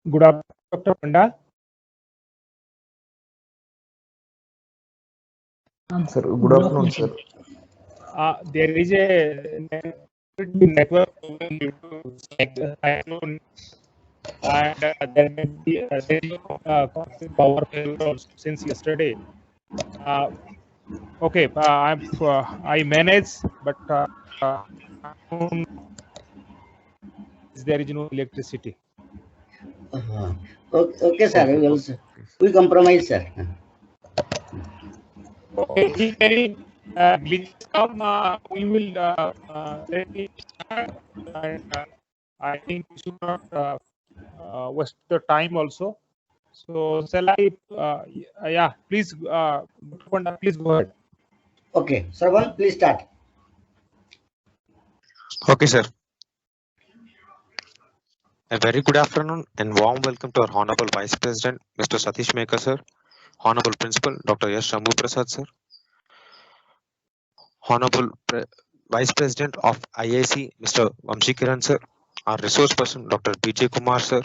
Good afternoon, Dr. Panda. Sir, good afternoon, sir. There is a network problem due to cyclone, and there may be constant power failure since yesterday. Okay, I manage, but there is no electricity. Okay, sir. We compromise, sir. Okay, if any glitches come, we will let it start. And I think we should not waste the time also. So shall I? Yeah, please, Dr. Panda, please go ahead. Okay, Sarwan, please start. Okay, sir. A very good afternoon and warm welcome to our Honorable Vice President, Mr. Satish Mekar, sir. Honorable Principal, Dr. S. Shambhu Prasad, sir. Honorable Vice President of IIC, Mr. Vamshi Kiran, sir. Our resource person, Dr. B.J. Kumar, sir.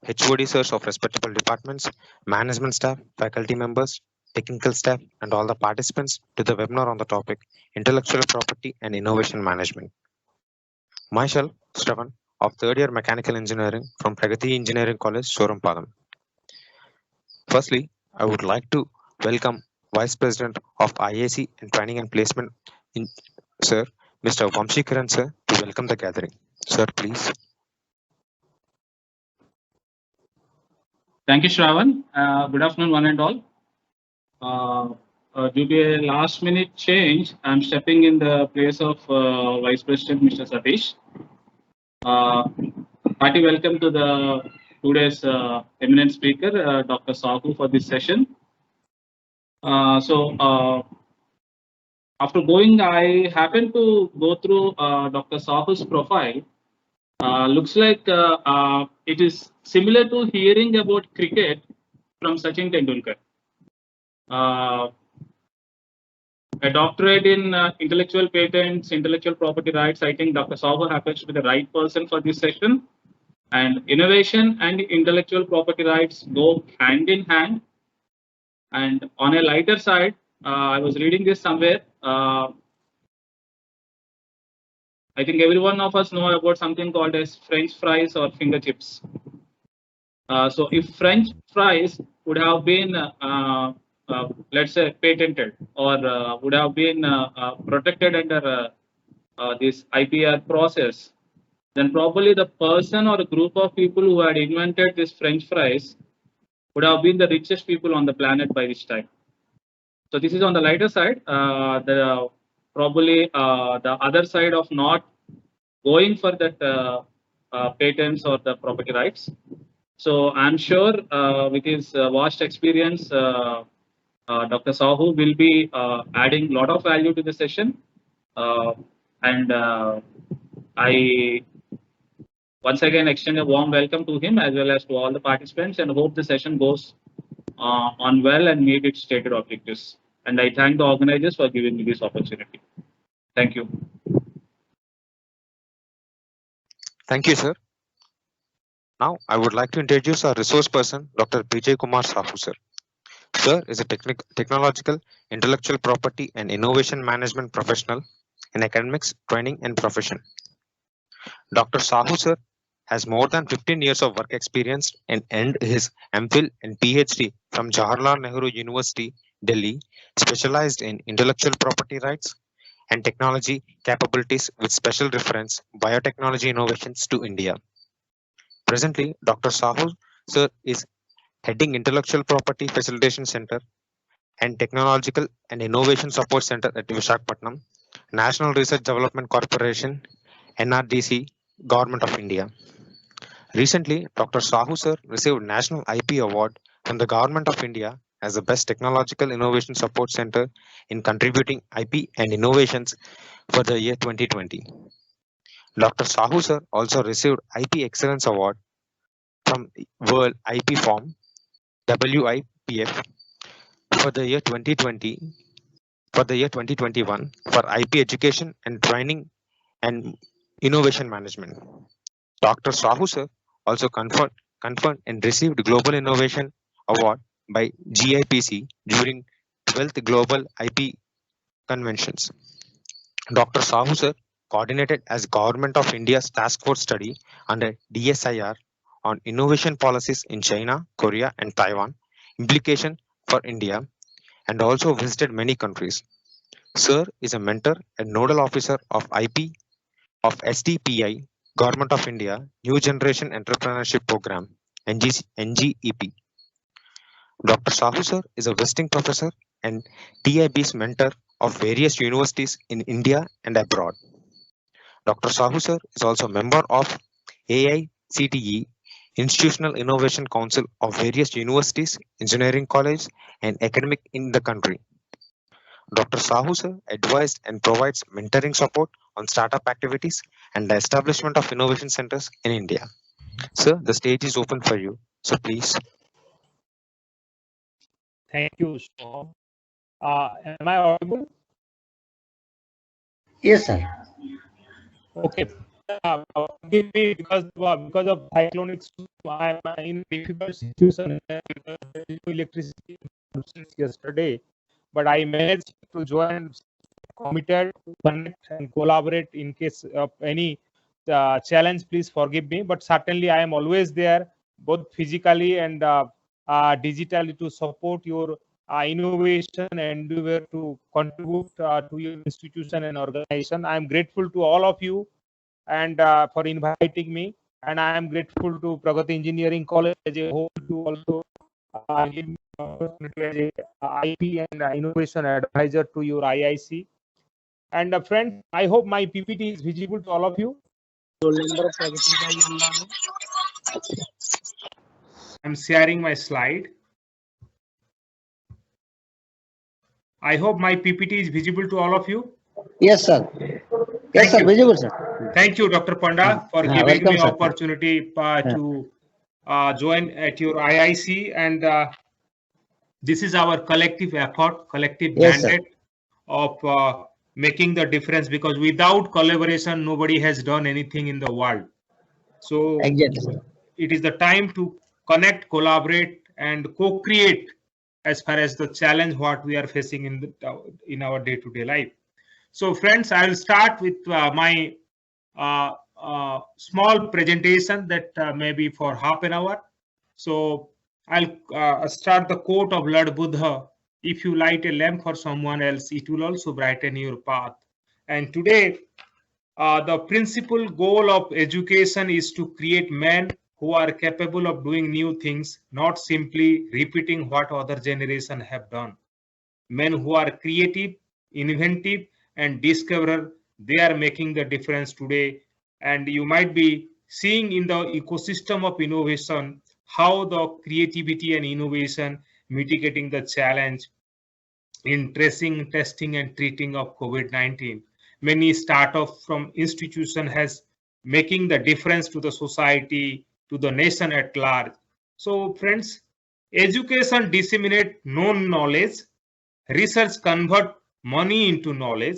HOD, sirs of respectable departments, management staff, faculty members, technical staff, and all the participants to the webinar on the topic Intellectual Property and Innovation Management. Myself, Shravan, of third year Mechanical Engineering from Pragati Engineering College, Sorampalam. Firstly, I would like to welcome Vice President of IAC and Training and Placement, Sir, Mr. Vamshi Kiran, sir, to welcome the gathering. Sir, please. Thank you, Shravan. Good afternoon, one and all. Due to a last-minute change, I'm stepping in the place of Vice President, Mr. Satish. Hearty welcome to the today's eminent speaker, Dr. Sahu, for this session. After going, I happened to go through Dr. Sahu's profile. Looks like it is similar to hearing about cricket from Sachin Tendulkar. A doctorate in intellectual patents, intellectual property rights. I think Dr. Sahu happens to be the right person for this session. And innovation and intellectual property rights go hand in hand. And on a lighter side, I was reading this somewhere. I think every one of us know about something called as French fries or finger chips. So if French fries would have been, let's say, patented or would have been protected under this IPR process, then probably the person or a group of people who had invented this French fries would have been the richest people on the planet by this time. So this is on the lighter side. Probably the other side of not going for that patents or the property rights. So I'm sure with his vast experience, Dr. Sahu will be adding a lot of value to the session. I once again extend a warm welcome to him as well as to all the participants, and hope the session goes on well and meet its stated objectives. And I thank the organizers for giving me this opportunity. Thank you. Thank you, sir. Now, I would like to introduce our resource person, Dr. B.J. Kumar Sahu, sir. Sir is a technological, intellectual property and innovation management professional in academics, training and profession. Dr. Sahu, sir, has more than 15 years of work experience and earned his MPhil and PhD from Jawaharlal Nehru University, Delhi, specialized in intellectual property rights and technology capabilities with special reference biotechnology innovations to India. Presently, Dr. Sahu, sir, is heading Intellectual Property Facilitation Center and Technological and Innovation Support Center at Visakhapatnam, National Research Development Corporation, NRDC, Government of India. Recently, Dr. Sahu, sir, received National IP Award from the Government of India as the Best Technological Innovation Support Center in contributing IP and innovations for the year 2020. Dr. Sahu, sir, also received IP Excellence Award from World IP Forum, WIPF, for the year 2021 for IP education and training and innovation management. Dr. Sahu, sir, also conferred conferred and received Global Innovation Award by GIPC during 12th Global IP Conventions. Dr. Sahu sir coordinated as Government of India's task force study under DSIR on innovation policies in China, Korea, and Taiwan, implication for India, and also visited many countries. Sir is a mentor and nodal officer of IP of SDPI, Government of India, New Generation Entrepreneurship Program, NGEP. Dr. Sahu sir is a visiting professor and TIB's mentor of various universities in India and abroad. Dr. Sahu sir is also a member of AICTE, Institutional Innovation Council of various universities, engineering colleges, and academic in the country. Dr. Sahu sir advised and provides mentoring support on startup activities and the establishment of innovation centers in India. Sir, the stage is open for you. So please. Thank you, Shom. Am I audible? Yes, sir. Okay. Forgive me because of cyclonic storm, I am in difficult situation because there is no electricity since yesterday. But I managed to join, committed to connect and collaborate in case of any challenge. Please forgive me. But certainly I am always there, both physically and digitally, to support your innovation and endeavor to contribute to your institution and organization. I am grateful to all of you and for inviting me, and I am grateful to Pragati Engineering College as a whole to also give me opportunity as a IP and innovation advisor to your IIC. And friends, I hope my PPT is visible to all of you. I'm sharing my slide. I hope my PPT is visible to all of you. Yes, sir. Yes, sir. Visible, sir. Thank you, Dr. Panda, for giving welcome, me sir. opportunity to join at your IIC. And this is our collective effort, collective Yes, sir. mandate of making the difference, because without collaboration, nobody has done anything in the world. So Exactly, sir. it is the time to connect, collaborate, and co-create as far as the challenge what we are facing in our day-to-day life. So friends, I will start with my small presentation that maybe for half an hour. So I'll start the quote of Lord Buddha: if you light a lamp for someone else, it will also brighten your path. And today, the principal goal of education is to create men who are capable of doing new things, not simply repeating what other generations have done. Men who are creative, inventive, and discoverer, they are making the difference today. And you might be seeing in the ecosystem of innovation how the creativity and innovation mitigating the challenge in tracing, testing, and treating of COVID-19. Many startups from institution has making the difference to the society, to the nation at large. So friends, education disseminate known knowledge, research convert money into knowledge,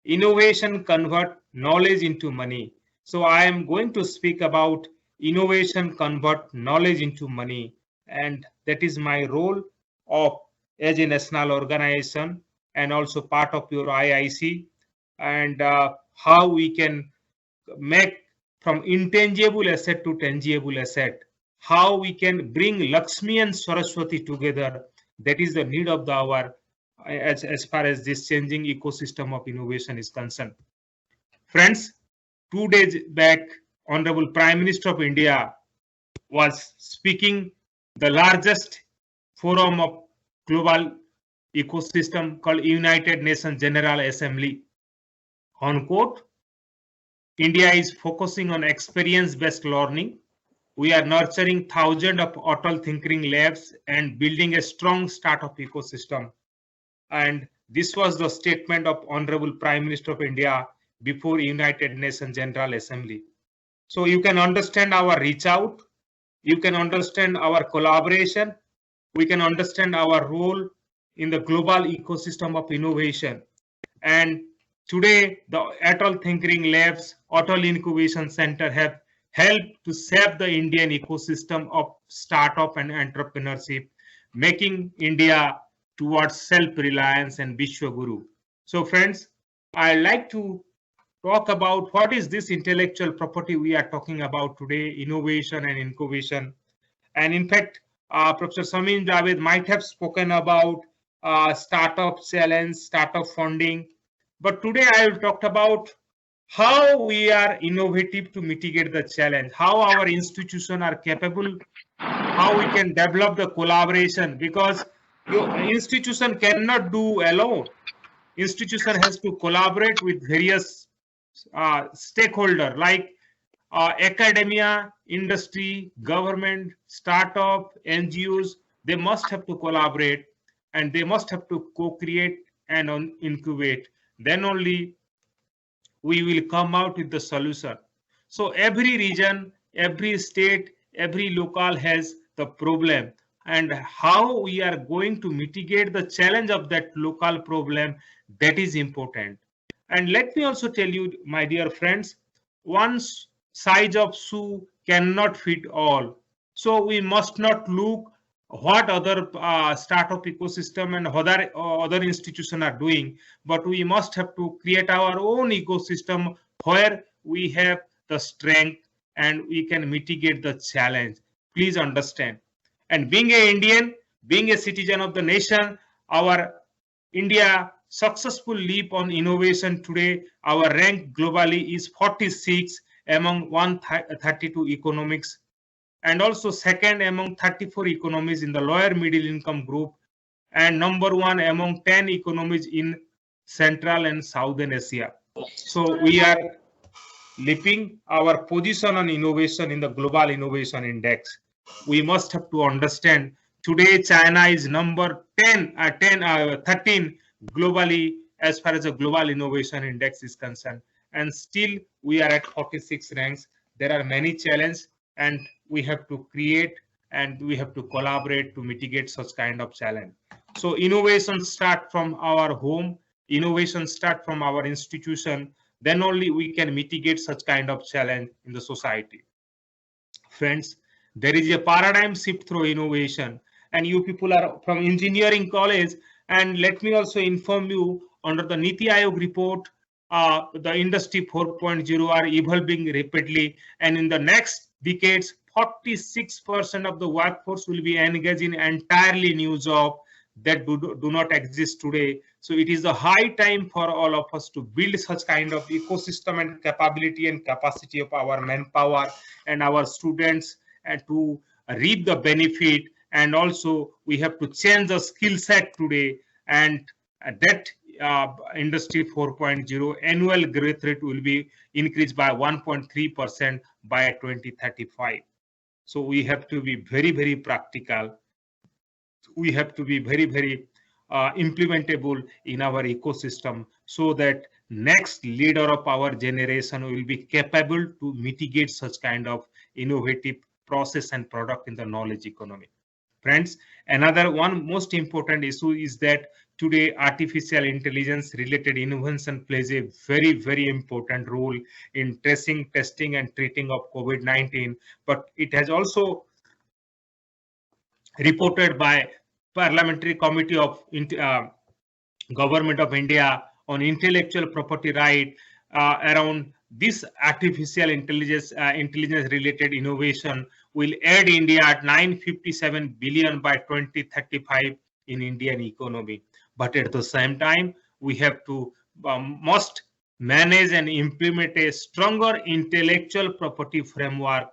innovation convert knowledge into money. So I am going to speak about innovation convert knowledge into money, and that is my role of as a national organization and also part of your IIC, and how we can make from intangible asset to tangible asset, how we can bring Lakshmi and Saraswati together. That is the need of the hour as far as this changing ecosystem of innovation is concerned. Friends, 2 days back, Honorable Prime Minister of India was speaking the largest forum of global ecosystem called United Nations General Assembly. On quote, India is focusing on experience-based learning. We are nurturing thousands of Atal Tinkering Labs and building a strong startup ecosystem. And this was the statement of Honorable Prime Minister of India before United Nations General Assembly. So you can understand our reach out, you can understand our collaboration, we can understand our role in the global ecosystem of innovation. And today, the Atal Tinkering Labs, Atal Incubation Center have help to shape the Indian ecosystem of startup and entrepreneurship, making India towards self-reliance and Vishwaguru. So friends, I like to talk about what is this intellectual property we are talking about today, innovation and incubation. And in fact, Professor Samin Javed might have spoken about startup challenge, startup funding. But today I will talk about how we are innovative to mitigate the challenge, how our institutions are capable, how we can develop the collaboration, because your institution cannot do alone. Institution has to collaborate with various stakeholders like academia, industry, government, startup, NGOs. They must have to collaborate and they must have to co-create and incubate. Then only we will come out with the solution. So every region, every state, every local has the problem, and how we are going to mitigate the challenge of that local problem, that is important. And let me also tell you, my dear friends, one size of shoe cannot fit all. So we must not look what other startup ecosystem and other institutions are doing, but we must have to create our own ecosystem where we have the strength and we can mitigate the challenge. Please understand. And being an Indian, being a citizen of the nation, our India successful leap on innovation today, our rank globally is 46 among 132 economics, and also second among 34 economies in the lower middle income group, and number 1 among 10 economies in Central and Southern Asia. So we are leaping our position on innovation in the Global Innovation Index. We must have to understand today China is number 13 globally as far as the Global Innovation Index is concerned, and still we are at 46 ranks. There are many challenges, and we have to create and we have to collaborate to mitigate such kind of challenge. So innovation start from our home, innovation start from our institution, then only we can mitigate such kind of challenge in the society. Friends, there is a paradigm shift through innovation, and you people are from engineering college, and let me also inform you, under the Niti Aayog report, the industry 4.0 are evolving rapidly, and in the next decades 46% of the workforce will be engaged in entirely new job that do not exist today. So it is the high time for all of us to build such kind of ecosystem and capability and capacity of our manpower and our students, and to reap the benefit. And also we have to change the skill set today, and that industry 4.0 annual growth rate will be increased by 1.3% by 2035. So we have to be very, very practical. We have to be very, very implementable in our ecosystem, so that next leader of our generation will be capable to mitigate such kind of innovative process and product in the knowledge economy. Friends, another one most important issue is that today artificial intelligence related innovation plays a very, very important role in tracing, testing and treating of COVID-19, but it has also reported by Parliamentary Committee of Government of India on Intellectual Property Right around this artificial intelligence related innovation will add India at 957 billion by 2035 in Indian economy. But at the same time, we have to must manage and implement a stronger intellectual property framework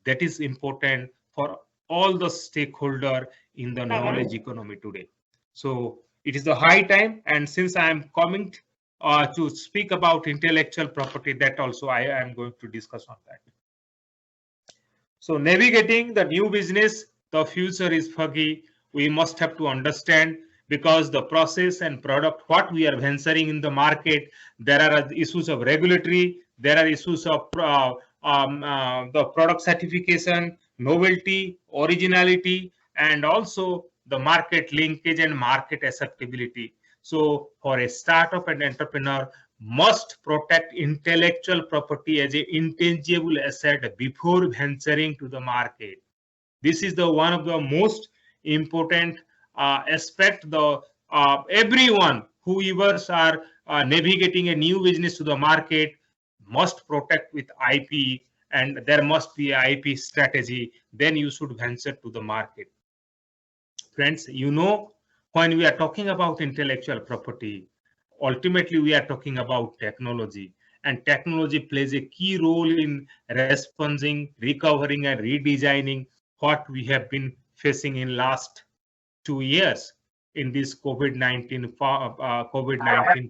that is important for all the stakeholders in the knowledge economy today. So it is the high time, and since I am coming to speak about intellectual property, that also I am going to discuss on that. So navigating the new business, the future is foggy. We must have to understand, because the process and product what we are venturing in the market, there are issues of regulatory, there are issues of the product certification, novelty, originality, and also the market linkage and market acceptability. So for a startup and entrepreneur, must protect intellectual property as an intangible asset before venturing to the market. This is the one of the most important aspect. The everyone whoever are navigating a new business to the market must protect with IP, and there must be a IP strategy. Then you should venture to the market. Friends, you know, when we are talking about intellectual property, ultimately we are talking about technology, and technology plays a key role in responding, recovering, and redesigning what we have been facing in last 2 years in this COVID-19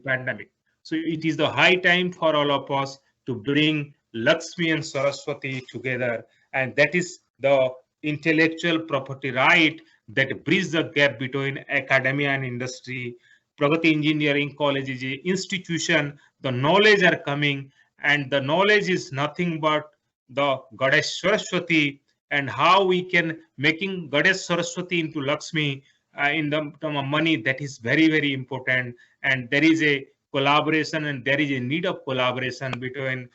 pandemic. So it is the high time for all of us to bring Lakshmi and Saraswati together, and that is the intellectual property right that bridges the gap between academia and industry. Pragati Engineering College is an institution. The knowledge are coming, and the knowledge is nothing but the Goddess Saraswati, and how we can making Goddess Saraswati into Lakshmi in the term of money. That is very, very important. And there is a collaboration, and there is a need of collaboration between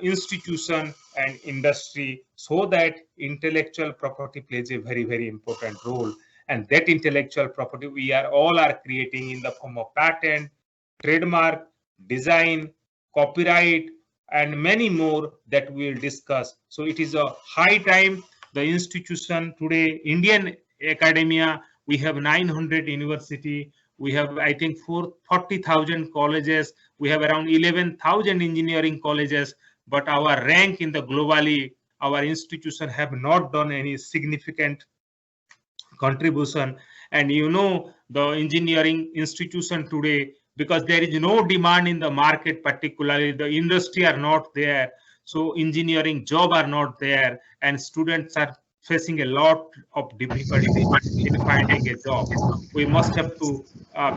institution and industry, so that intellectual property plays a very, very important role. And that intellectual property we are all creating in the form of patent, trademark, design, copyright, and many more that we will discuss. So it is a high time the institution today, Indian academia, we have 900 university, we have I think 40,000 colleges, we have around 11,000 engineering colleges, but our rank in the globally, our institution have not done any significant contribution. And you know, the engineering institution today, because there is no demand in the market, particularly the industry are not there, so engineering job are not there, and students are facing a lot of difficulty in finding a job. We must have to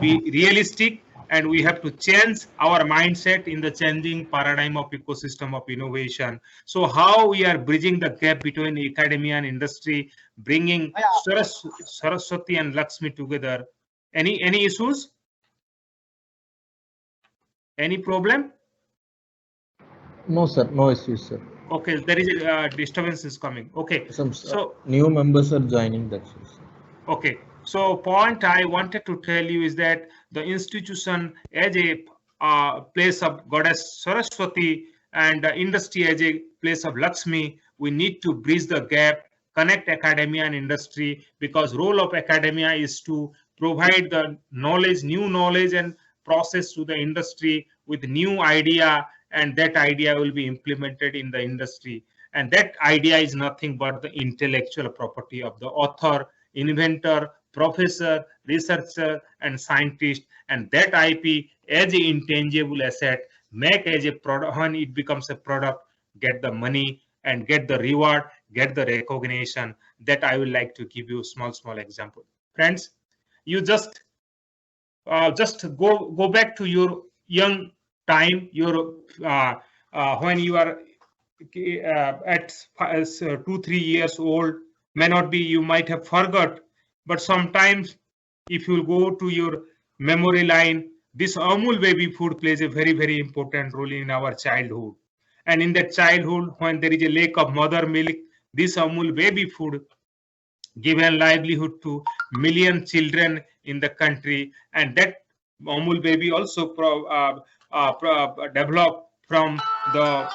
be realistic, and we have to change our mindset in the changing paradigm of ecosystem of innovation. So how we are bridging the gap between academia and industry, bringing Saraswati and Lakshmi together. Any issues? Any problem? No, sir. No issues, sir. Okay, there is a disturbance is coming. Okay, So new members are joining. That's it, sir. Okay, so point I wanted to tell you is that the institution as a place of Goddess Saraswati and the industry as a place of Lakshmi, we need to bridge the gap, connect academia and industry, because role of academia is to provide the knowledge, new knowledge and process to the industry with new idea, and that idea will be implemented in the industry. And that idea is nothing but the intellectual property of the author, inventor, professor, researcher, and scientist. And that IP as an intangible asset, make as a product, when it becomes a product, get the money and get the reward, get the recognition. That I would like to give you a small example. Friends, you just go back to your young time, your when you are at 2-3 years old. May not be, you might have forgot, but sometimes if you go to your memory line, this Amul baby food plays a very important role in our childhood. And in that childhood, when there is a lack of mother milk, this Amul baby food given livelihood to million children in the country. And that Amul baby also developed from the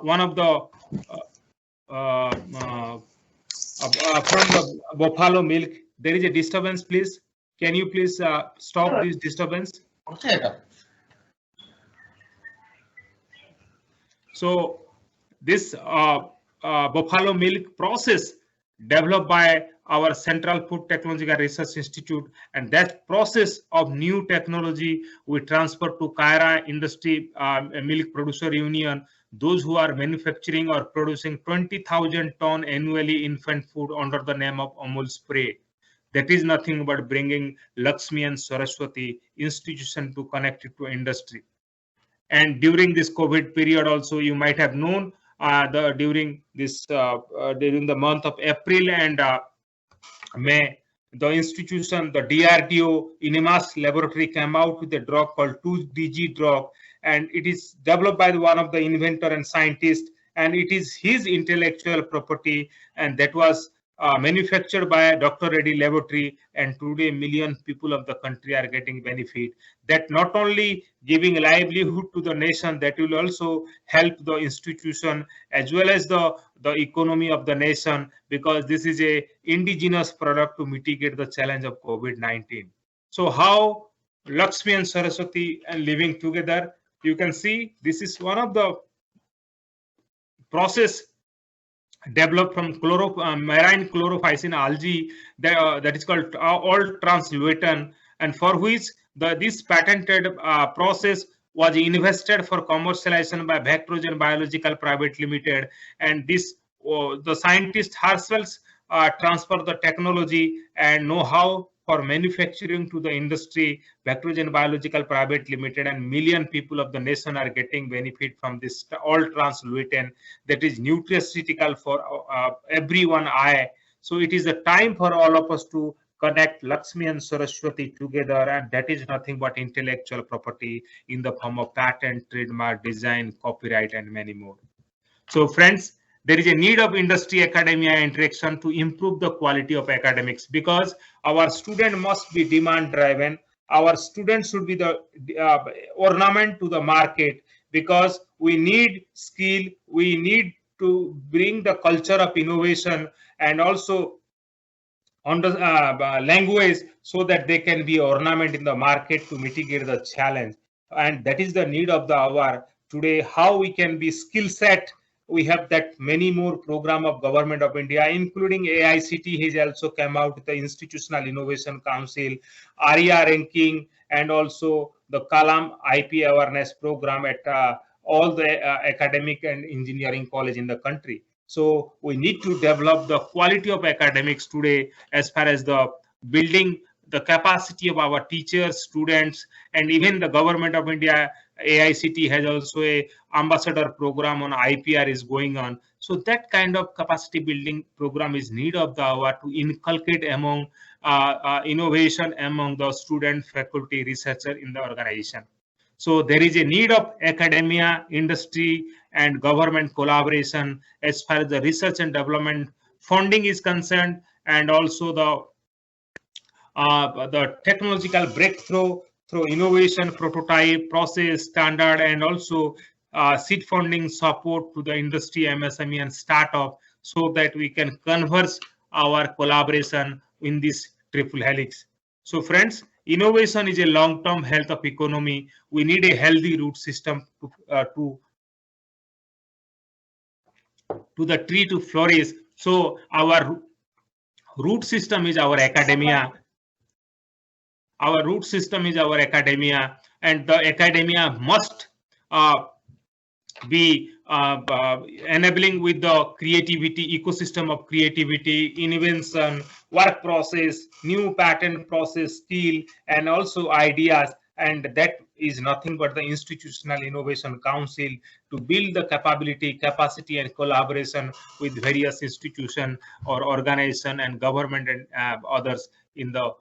one of the from the buffalo milk. There is a disturbance, please. Can you please stop this disturbance? So this buffalo milk process developed by our Central Food Technological Research Institute, and that process of new technology we transfer to Kaira Industry Milk Producer Union, those who are manufacturing or producing 20,000 ton annually infant food under the name of Amul Spray. That is nothing but bringing Lakshmi and Saraswati institution to connect it to industry. And during this COVID period also, you might have known during the month of April and May, the institution, the DRDO, INEMAS laboratory came out with a drug called 2DG drug, and it is developed by one of the inventor and scientist, and it is his intellectual property, and that was manufactured by Dr. Reddy Laboratory, and today million people of the country are getting benefit. That not only giving livelihood to the nation, that will also help the institution as well as the economy of the nation, because this is a indigenous product to mitigate the challenge of COVID-19. So how Lakshmi and Saraswati are living together, you can see this is one of the process developed from marine chlorophycin algae that is called all-trans-lutein, and for which this patented process was invested for commercialization by Vectrogen Biological Private Limited, and this the scientists ourselves transfer the technology and know-how for manufacturing to the industry, Vectrogen Biological Private Limited, and million people of the nation are getting benefit from this all-trans-lutein that is nutraceutical for everyone. So it is a time for all of us to connect Lakshmi and Saraswati together, and that is nothing but intellectual property in the form of patent, trademark, design, copyright, and many more. So friends, there is a need of industry academia interaction to improve the quality of academics, because our student must be demand driven. Our students should be the ornament to the market, because we need skill, we need to bring the culture of innovation and also on the language, so that they can be ornament in the market to mitigate the challenge. And that is the need of the hour today, how we can be skill set. We have that many more program of Government of India, including AICT has also come out with the Institutional Innovation Council, ARIA ranking, and also the Kalam IP awareness program at all the academic and engineering college in the country. So we need to develop the quality of academics today, as far as the building the capacity of our teachers, students, and even the Government of India, AICT has also a ambassador program on IPR is going on. So that kind of capacity building program is need of the hour to inculcate among innovation among the student, faculty, researcher in the organization. So there is a need of academia, industry, and government collaboration as far as the research and development funding is concerned, and also the technological breakthrough through innovation, prototype, process, standard, and also seed funding support to the industry, MSME, and startup, so that we can converse our collaboration in this triple helix. So friends, innovation is a long-term health of economy. We need a healthy root system to the tree to flourish. So our root system is our academia. Our root system is our academia, and the academia must be enabling with the creativity, ecosystem of creativity, invention, work process, new patent process, skill, and also ideas. And that is nothing but the Institutional Innovation Council to build the capability, capacity, and collaboration with various institutions or organization and government and others in the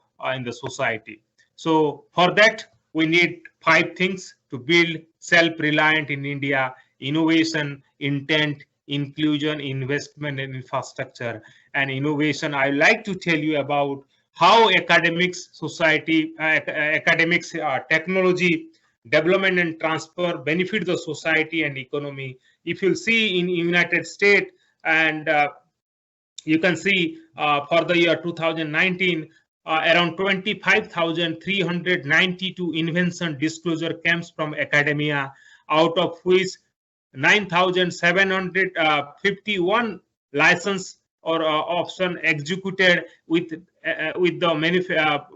society. So for that, we need 5 things to build self-reliant in India: innovation, intent, inclusion, investment, and infrastructure. And innovation, I like to tell you about how academics, society, academics, technology, development and transfer benefit the society and economy. If you see in United States, and you can see for the year 2019, around 25,392 invention disclosure comes from academia, out of which 9,751 license or option executed with the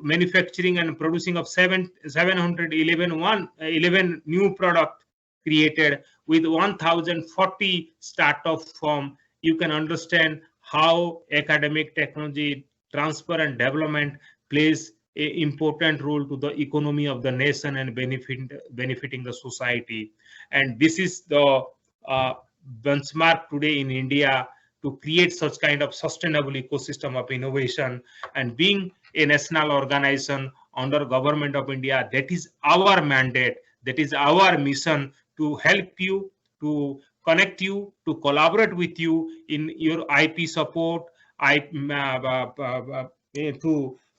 manufacturing and producing of 711 new product created with 1,040 startup firm. You can understand how academic technology transfer and development plays an important role to the economy of the nation and benefiting the society. And this is the benchmark today in India to create such kind of sustainable ecosystem of innovation. And being a national organization under Government of India, that is our mandate, that is our mission, to help you, to connect you, to collaborate with you in your IP support, to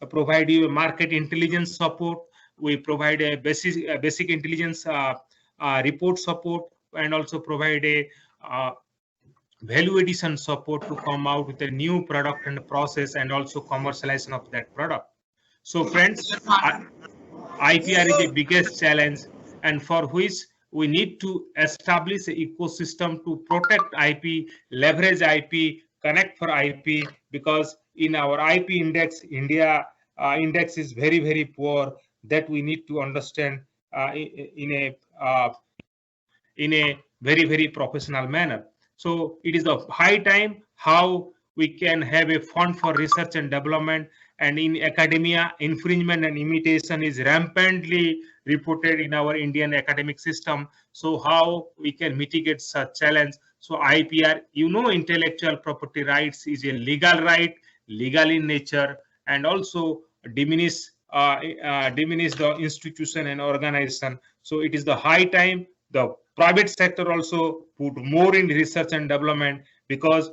provide you market intelligence support. We provide a basic intelligence report support, and also provide a value addition support to come out with a new product and process, and also commercialization of that product. So friends, IPR is the biggest challenge, and for which we need to establish an ecosystem to protect IP, leverage IP, connect for IP, because in our IP index, India index is very, very poor. That we need to understand in a very, very professional manner. So it is of high time how we can have a fund for research and development. And in academia, infringement and imitation is rampantly reported in our Indian academic system. So how we can mitigate such challenge? So IPR, intellectual property rights is a legal right, legal in nature, and also diminish the institution and organization. So it is the high time the private sector also put more in research and development, because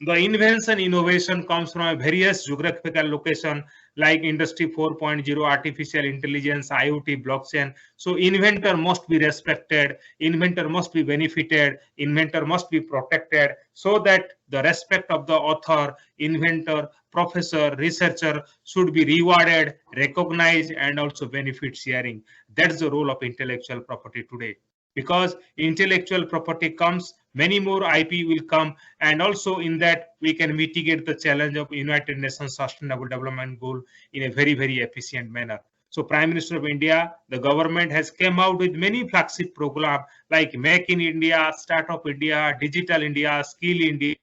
the invention innovation comes from a various geographical location like Industry 4.0, artificial intelligence, IoT, blockchain. So inventor must be respected, inventor must be benefited, inventor must be protected, so that the respect of the author, inventor, professor, researcher should be rewarded, recognized, and also benefit sharing. That's the role of intellectual property today. Because intellectual property comes, many more IP will come, and also in that we can mitigate the challenge of United Nations Sustainable Development Goal in a very, very efficient manner. So Prime Minister of India, the government has come out with many flagship programs like Make in India, Startup India, Digital India, Skill India.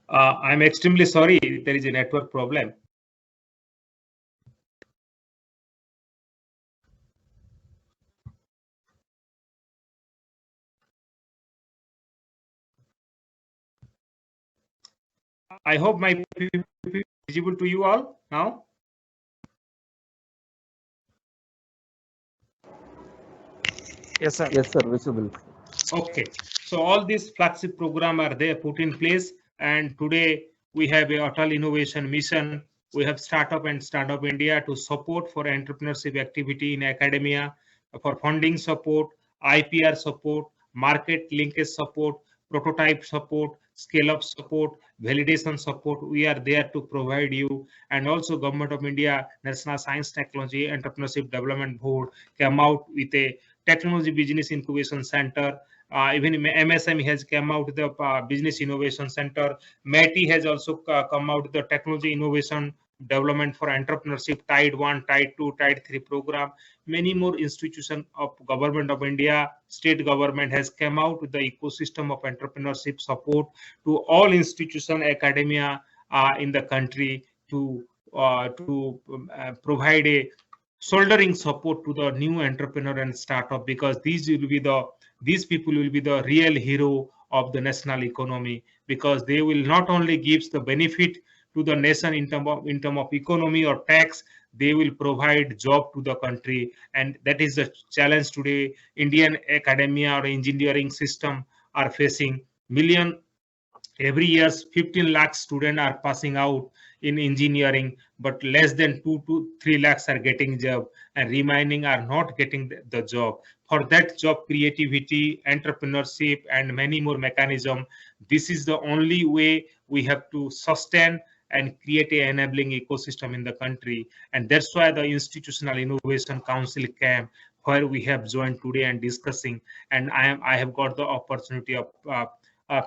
I'm extremely sorry, there is a network problem. I hope my PPT is visible to you all now. Yes, sir. Yes, sir. Visible. Okay, so all these flagship program are there put in place, and today we have a Atal Innovation Mission. We have Startup and Startup India to support for entrepreneurship activity in academia, for funding support, IPR support, market linkage support, prototype support, scale up support, validation support. We are there to provide you. And also Government of India, National Science Technology Entrepreneurship Development Board came out with a Technology Business Incubation Center. Even MSME has come out with the Business Innovation Center. METI has also come out with the Technology Innovation Development for Entrepreneurship Tide 1, Tide 2, Tide 3 program. Many more institutions of Government of India, state government has come out with the ecosystem of entrepreneurship support to all institutions, academia in the country to provide a shouldering support to the new entrepreneur and startup, because these people will be the real hero of the national economy, because they will not only give the benefit to the nation in term of economy or tax, they will provide job to the country. And that is the challenge today Indian academia or engineering system are facing. Million every year 15 lakh students are passing out in engineering, but less than 2 to 3 lakhs are getting job, and remaining are not getting the job. For that job creativity, entrepreneurship, and many more mechanism, this is the only way we have to sustain and create an enabling ecosystem in the country. And that's why the Institutional Innovation Council came, where we have joined today and discussing. And I have got the opportunity of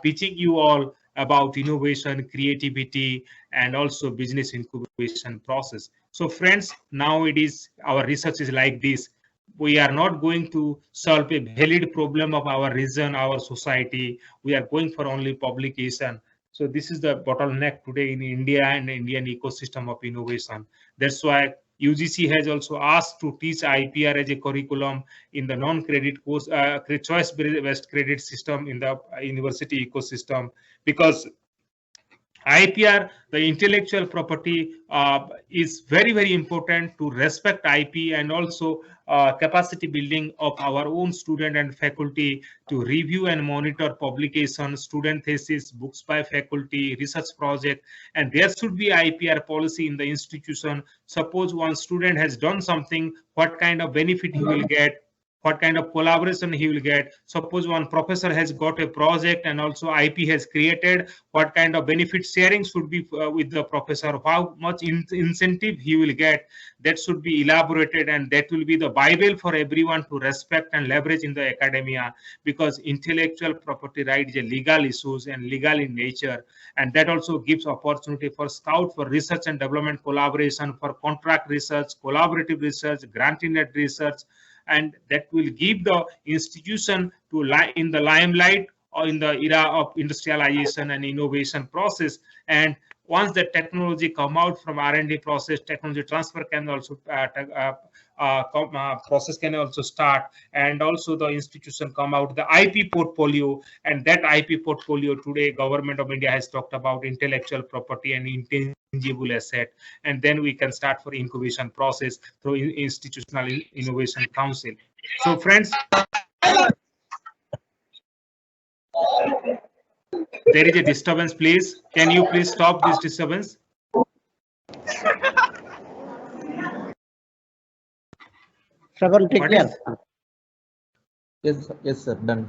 pitching you all about innovation, creativity, and also business incubation process. So friends, now it is our research is like this. We are not going to solve a valid problem of our region, our society. We are going for only publication. So this is the bottleneck today in India and Indian ecosystem of innovation. That's why UGC has also asked to teach IPR as a curriculum in the non-credit course, choice-based credit system in the university ecosystem, because IPR, the intellectual property, is very, very important to respect IP, and also capacity building of our own student and faculty to review and monitor publication, student thesis, books by faculty, research project. And there should be IPR policy in the institution. Suppose one student has done something, what kind of benefit he will get, what kind of collaboration he will get. Suppose one professor has got a project and also IP has created, what kind of benefit sharing should be with the professor, how much incentive he will get. That should be elaborated, and that will be the Bible for everyone to respect and leverage in the academia, because intellectual property right is a legal issues and legal in nature. And that also gives opportunity for scout for research and development collaboration, for contract research, collaborative research, grant-in-aid research, and that will give the institution to lie in the limelight or in the era of industrialization and innovation process. And once the technology come out from R&D process, technology transfer can also process can also start, and also the institution come out the IP portfolio. And that IP portfolio today, Government of India has talked about intellectual property and intangible asset, and then we can start for incubation process through Institutional Innovation Council. So friends, there is a disturbance, please. Can you please stop this disturbance? Shravan, take care. Yes, sir. Done.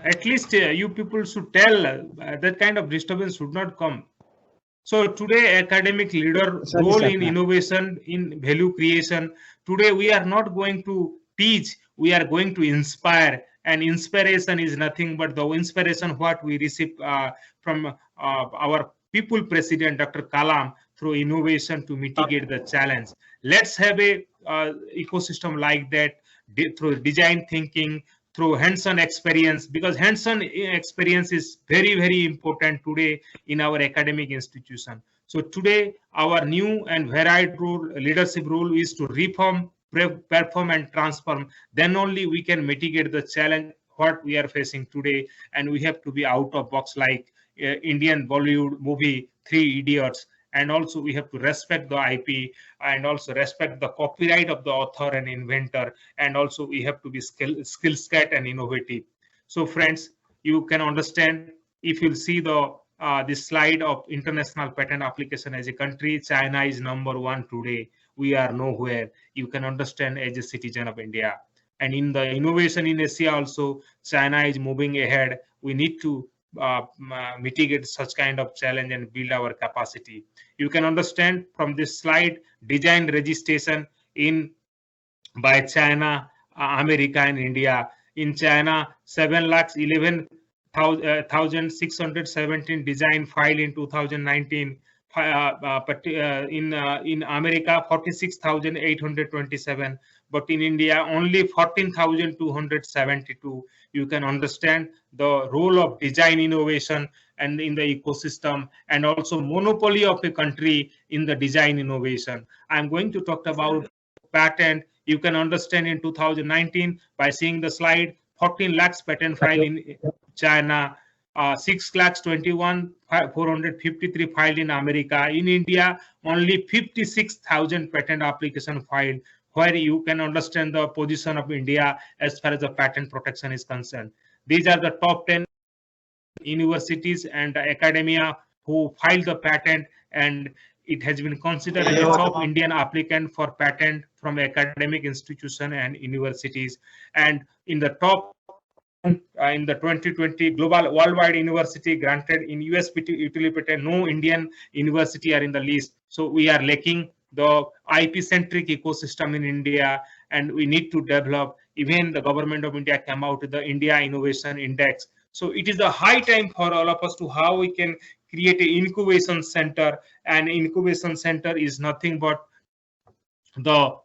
At least you people should tell that kind of disturbance should not come. So today, academic leader role in innovation, in value creation. Today, we are not going to teach, we are going to inspire. And inspiration is nothing but the inspiration what we receive from our people president, Dr. Kalam, through innovation to mitigate the challenge. Let's have a ecosystem like that through design thinking, through hands-on experience, because hands-on experience is very, very important today in our academic institution. So today, our new and varied leadership role is to reform, perform, and transform. Then only we can mitigate the challenge what we are facing today. And we have to be out of box, like Indian Bollywood movie, Three Idiots. And also we have to respect the IP and also respect the copyright of the author and inventor. And also we have to be skill set and innovative. So friends, you can understand, if you see the this slide of international patent application as a country, China is #1 today. We are nowhere. You can understand as a citizen of India. And in the innovation in Asia also, China is moving ahead. We need to mitigate such kind of challenge and build our capacity. You can understand from this slide, design registration in by China, America, and India. In China, 7,11,617 design filed in 2019. In America, 46,827, but in India, only 14,272. You can understand the role of design innovation and in the ecosystem, and also monopoly of a country in the design innovation. I'm going to talk about patent. You can understand in 2019 by seeing the slide, 14 lakhs patent filed in China, 6,21,453 filed in America. In India, only 56,000 patent application filed, where you can understand the position of India as far as the patent protection is concerned. These are the top 10 universities and academia who filed the patent, and it has been considered as a top Indian applicant for patent from academic institution and universities. And in the top in the 2020 global worldwide university granted in US utility patent, no Indian university are in the list. So we are lacking the IP centric ecosystem in India, and we need to develop. Even the government of India came out with the India Innovation Index. So it is the high time for all of us to how we can create an incubation center. And incubation center is nothing but the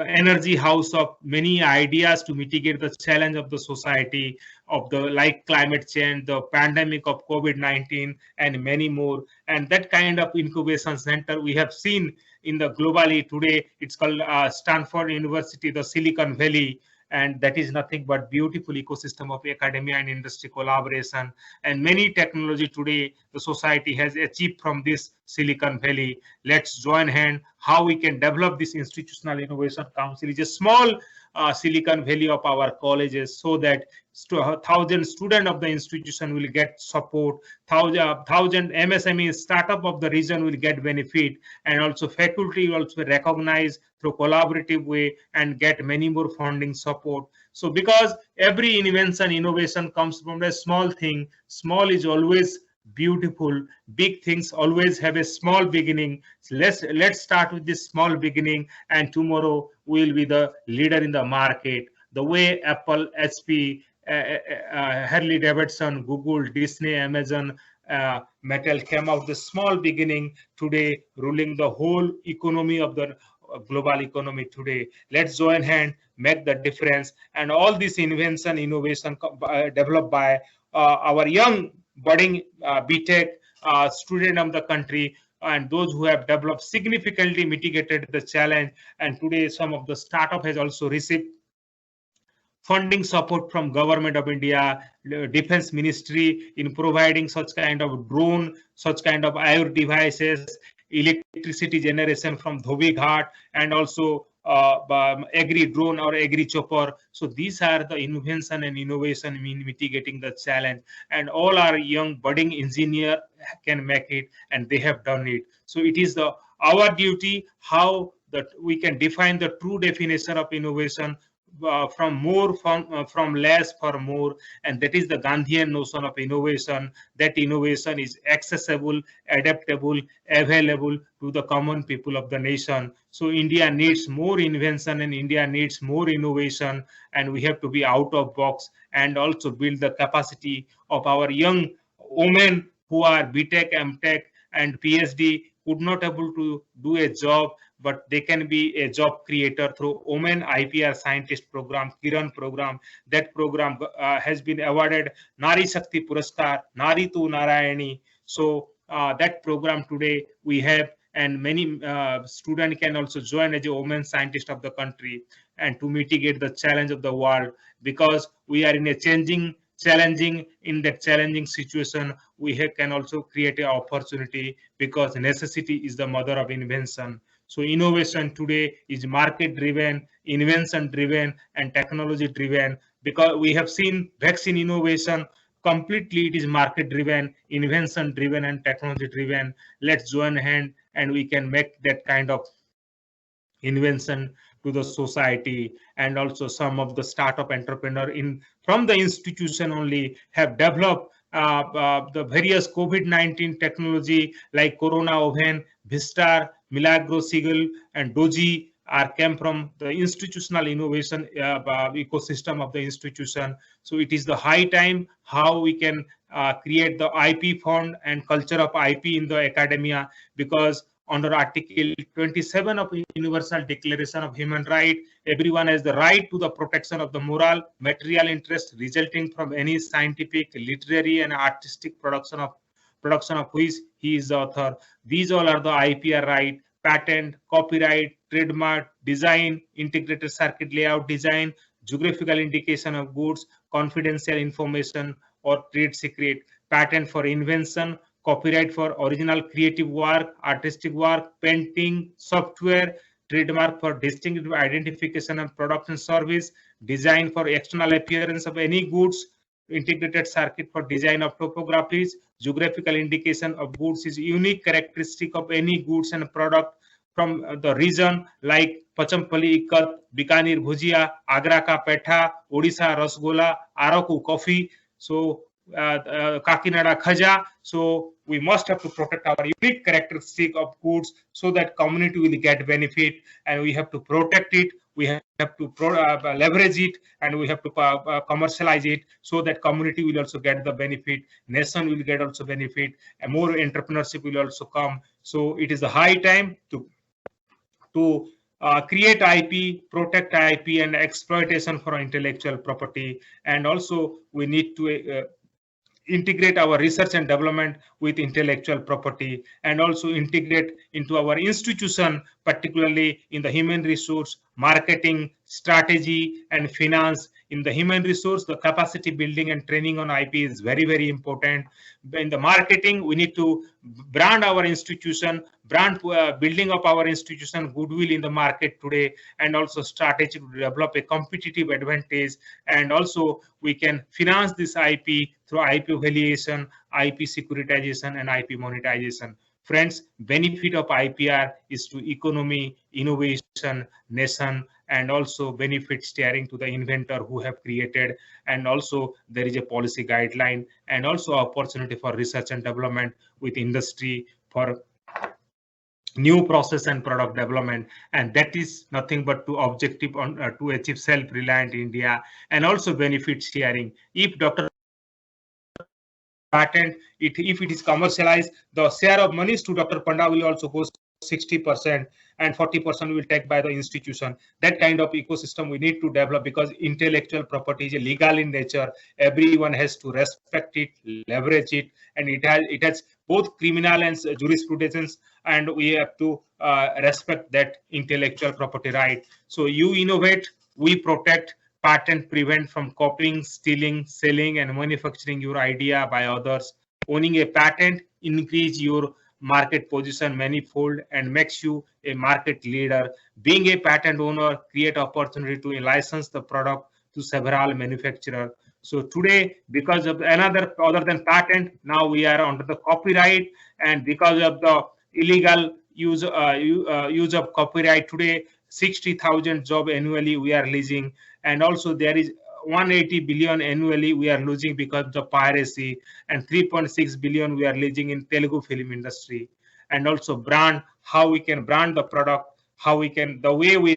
energy house of many ideas to mitigate the challenge of the society, of the like climate change, the pandemic of COVID-19, and many more. And that kind of incubation center we have seen in the globally today. It's called Stanford University, the Silicon Valley. And that is nothing but beautiful ecosystem of academia and industry collaboration. And many technology today the society has achieved from this Silicon Valley. Let's join hand how we can develop this institutional innovation council. It's a small Silicon Valley of our colleges, so that 1,000 students of the institution will get support, 1,000 MSME startup of the region will get benefit, and also faculty will also recognize through collaborative way and get many more funding support. So because every invention, innovation comes from a small thing, small is always beautiful, big things always have a small beginning. So let's start with this small beginning, and tomorrow we'll be the leader in the market. The way Apple, HP, Harley Davidson, Google, Disney, Amazon, Mattel came out the small beginning, today ruling the whole economy of the global economy today. Let's join hand, make the difference. And all this invention, innovation developed by our young budding BTech student of the country, and those who have developed significantly mitigated the challenge. And today some of the startup has also received funding support from government of India, defense ministry in providing such kind of drone, such kind of IoT devices, electricity generation from Dhobi Ghat, and also agri drone or agri chopper. So these are the invention and innovation in mitigating the challenge, and all our young budding engineer can make it, and they have done it. So it is our duty how that we can define the true definition of innovation, from less for more. And that is the Gandhian notion of innovation, that innovation is accessible, adaptable, available to the common people of the nation. So India needs more invention, and India needs more innovation, and we have to be out of box and also build the capacity of our young women who are BTech, MTech, and PhD, could not able to do a job, but they can be a job creator through Women IPR Scientist Program, Kiran Program. That program has been awarded Nari Shakti Puraskar, Nari Tu Narayani. So that program today we have, and many students can also join as a women scientist of the country, and to mitigate the challenge of the world, because we are in a challenging situation. We can also create an opportunity, because necessity is the mother of invention. So innovation today is market driven, invention driven, and technology driven, because we have seen vaccine innovation completely it is market driven, invention driven, and technology driven. Let's join hand and we can make that kind of invention to the society, and also some of the startup entrepreneur from the institution only have developed the various COVID-19 technology like Corona Oven, Vistar, Milagro Sigil, and Doji came from the institutional innovation ecosystem of the institution. So it is the high time how we can create the IP fund and culture of IP in the academia, because under Article 27 of Universal Declaration of Human Rights, everyone has the right to the protection of the moral, material interest resulting from any scientific, literary, and artistic production of which he is the author. These all are the IPR right: patent, copyright, trademark, design, integrated circuit layout design, geographical indication of goods, confidential information or trade secret, patent for invention, copyright for original creative work, artistic work, painting, software, trademark for distinctive identification of product and service, design for external appearance of any goods, integrated circuit for design of topographies, geographical indication of goods is unique characteristic of any goods and product from the region like Pachampali Ikat, Bikaner Bhujia, Agra ka Petha, Odisha Rasgola, Araku coffee, so Kakinada Khaja. So we must have to protect our unique characteristic of goods so that community will get benefit, and we have to protect it. We have to leverage it, and we have to commercialize it so that community will also get the benefit, nation will get also benefit, and more entrepreneurship will also come. So it is the high time to create IP, protect IP, and exploitation for intellectual property. And also we need to integrate our research and development with intellectual property, and also integrate into our institution, particularly in the human resource, marketing, strategy, and finance. In the human resource, the capacity building and training on IP is very, very important. In the marketing, we need to brand our institution, building up our institution goodwill in the market today, and also strategy to develop a competitive advantage. And also we can finance this IP through IP valuation, IP securitization, and IP monetization. Friends, benefit of IPR is to economy, innovation, nation, and also benefit steering to the inventor who have created. And also there is a policy guideline, and also opportunity for research and development with industry for new process and product development. And that is nothing but to objective on to achieve self-reliant India, and also benefit sharing. If Dr. patent, if it is commercialized, the share of monies to Dr. Panda will also go 60%, and 40% will take by the institution. That kind of ecosystem we need to develop, because intellectual property is legal in nature. Everyone has to respect it, leverage it, and it has both criminal and jurisprudence, and we have to respect that intellectual property right. So you innovate, we protect. Patent prevent from copying, stealing, selling, and manufacturing your idea by others. Owning a patent increase your market position manifold and makes you a market leader. Being a patent owner create opportunity to license the product to several manufacturers. So today, because of other than patent, now we are under the copyright, and because of the illegal use of copyright today, 60,000 jobs annually we are losing, and also there is 180 billion annually we are losing because of the piracy, and 3.6 billion we are losing in Telugu film industry. And also brand, how we can brand the product, how we can, the way we